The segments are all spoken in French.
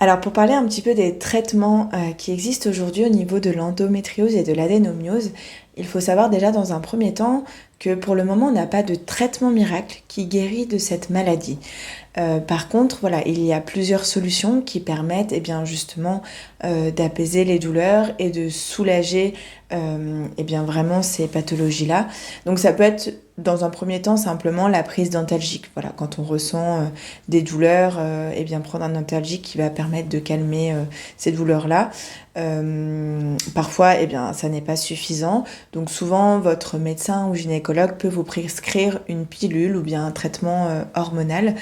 Alors pour parler un petit peu des traitements qui existent aujourd'hui au niveau de l'endométriose et de l'adénomiose, il faut savoir déjà dans un premier temps que pour le moment on n'a pas de traitement miracle qui guérit de cette maladie. Par contre, voilà, il y a plusieurs solutions qui permettent justement d'apaiser les douleurs et de soulager vraiment ces pathologies-là. Donc ça peut être dans un premier temps simplement la prise d'antalgique. Voilà, quand on ressent des douleurs, prendre un antalgique qui va permettre de calmer ces douleurs-là. Parfois, ça n'est pas suffisant. Donc souvent, votre médecin ou gynécologue peut vous prescrire une pilule ou bien un traitement hormonal.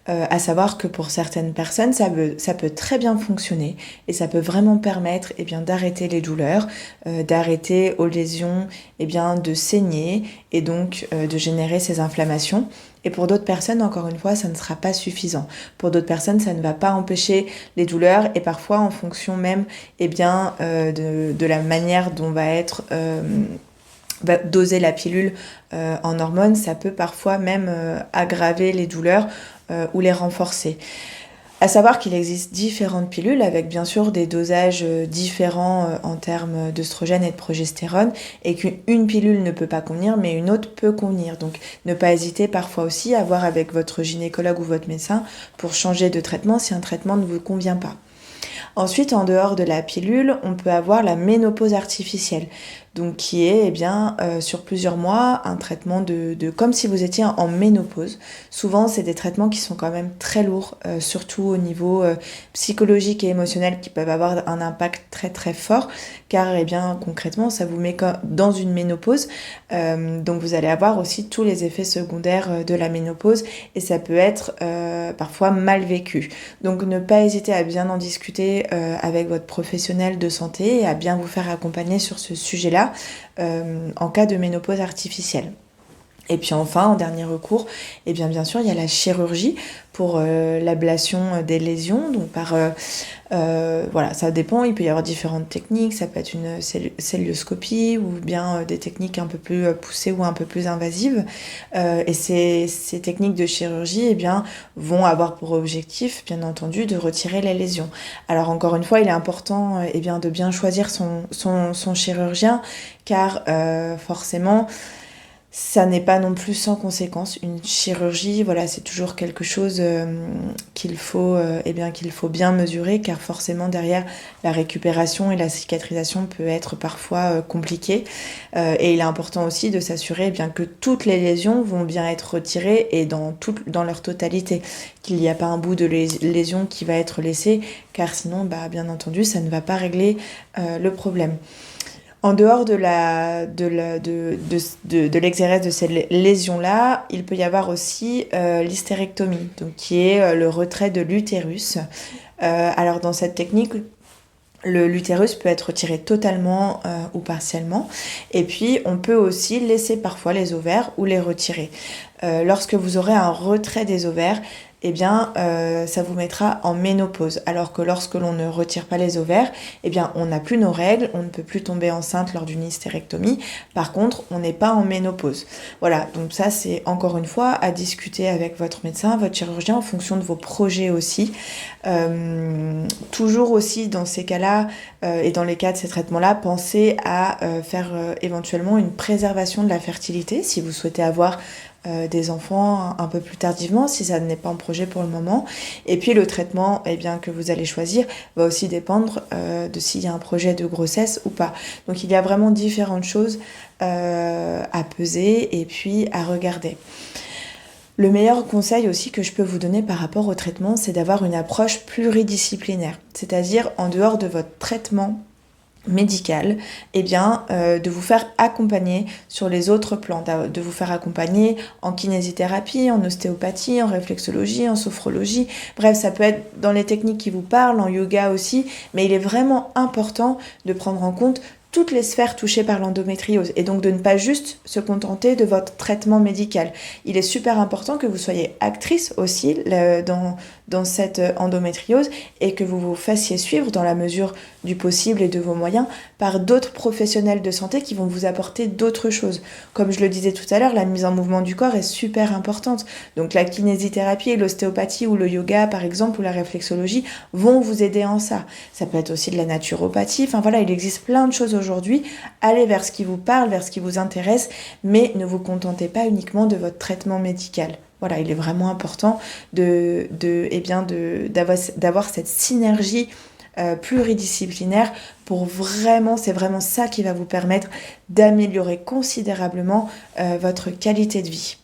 À savoir que pour certaines personnes, ça peut très bien fonctionner et ça peut vraiment permettre d'arrêter les douleurs, d'arrêter aux lésions de saigner et donc de générer ces inflammations. Et pour d'autres personnes, encore une fois, ça ne sera pas suffisant. Pour d'autres personnes, ça ne va pas empêcher les douleurs et parfois en fonction même de la manière dont va être doser la pilule en hormones, ça peut parfois même aggraver les douleurs ou les renforcer. À savoir qu'il existe différentes pilules avec bien sûr des dosages différents en termes d'œstrogène et de progestérone et qu'une pilule ne peut pas convenir mais une autre peut convenir. Donc ne pas hésiter parfois aussi à voir avec votre gynécologue ou votre médecin pour changer de traitement si un traitement ne vous convient pas. Ensuite, en dehors de la pilule, on peut avoir la ménopause artificielle, donc qui est sur plusieurs mois un traitement de comme si vous étiez en ménopause. Souvent, c'est des traitements qui sont quand même très lourds, surtout au niveau psychologique et émotionnel, qui peuvent avoir un impact très très fort, car concrètement, ça vous met dans une ménopause. Donc vous allez avoir aussi tous les effets secondaires de la ménopause et ça peut être parfois mal vécu. Donc ne pas hésiter à bien en discuter avec votre professionnel de santé et à bien vous faire accompagner sur ce sujet-là en cas de ménopause artificielle. Et puis enfin, en dernier recours, bien sûr, il y a la chirurgie pour l'ablation des lésions. Donc ça dépend, il peut y avoir différentes techniques, ça peut être une célioscopie ou bien des techniques un peu plus poussées ou un peu plus invasives. Et ces techniques de chirurgie vont avoir pour objectif, bien entendu, de retirer les lésions. Alors encore une fois, il est important de bien choisir son chirurgien, car forcément, ça n'est pas non plus sans conséquence. Une chirurgie, voilà, c'est toujours quelque chose qu'il faut bien mesurer, car forcément derrière la récupération et la cicatrisation peut être parfois compliquée. Et il est important aussi de s'assurer que toutes les lésions vont bien être retirées et dans leur totalité, qu'il n'y a pas un bout de lésion qui va être laissé, car sinon, bien entendu, ça ne va pas régler le problème. En dehors de l'exérèse de ces lésions-là, il peut y avoir aussi l'hystérectomie, donc qui est le retrait de l'utérus. Alors dans cette technique, l'utérus peut être retiré totalement ou partiellement. Et puis on peut aussi laisser parfois les ovaires ou les retirer. Lorsque vous aurez un retrait des ovaires, ça vous mettra en ménopause. Alors que lorsque l'on ne retire pas les ovaires, on n'a plus nos règles, on ne peut plus tomber enceinte lors d'une hystérectomie. Par contre, on n'est pas en ménopause. Voilà, donc ça c'est encore une fois à discuter avec votre médecin, votre chirurgien en fonction de vos projets aussi. Toujours aussi dans ces cas-là et dans les cas de ces traitements-là, pensez à faire éventuellement une préservation de la fertilité si vous souhaitez avoir des enfants un peu plus tardivement si ça n'est pas en projet pour le moment. Et puis le traitement que vous allez choisir va aussi dépendre de s'il y a un projet de grossesse ou pas. Donc il y a vraiment différentes choses à peser et puis à regarder. Le meilleur conseil aussi que je peux vous donner par rapport au traitement, c'est d'avoir une approche pluridisciplinaire. C'est-à-dire en dehors de votre traitement médical, de vous faire accompagner sur les autres plans, de vous faire accompagner en kinésithérapie, en ostéopathie, en réflexologie, en sophrologie. Bref, ça peut être dans les techniques qui vous parlent, en yoga aussi, mais il est vraiment important de prendre en compte toutes les sphères touchées par l'endométriose et donc de ne pas juste se contenter de votre traitement médical. Il est super important que vous soyez actrice aussi dans cette endométriose et que vous vous fassiez suivre dans la mesure du possible et de vos moyens par d'autres professionnels de santé qui vont vous apporter d'autres choses. Comme je le disais tout à l'heure, la mise en mouvement du corps est super importante. Donc la kinésithérapie, l'ostéopathie ou le yoga par exemple ou la réflexologie vont vous aider en ça. Ça peut être aussi de la naturopathie. Enfin voilà, il existe plein de choses aujourd'hui. Allez vers ce qui vous parle, vers ce qui vous intéresse, mais ne vous contentez pas uniquement de votre traitement médical. Voilà, il est vraiment important d'avoir cette synergie pluridisciplinaire pour vraiment, c'est vraiment ça qui va vous permettre d'améliorer considérablement votre qualité de vie.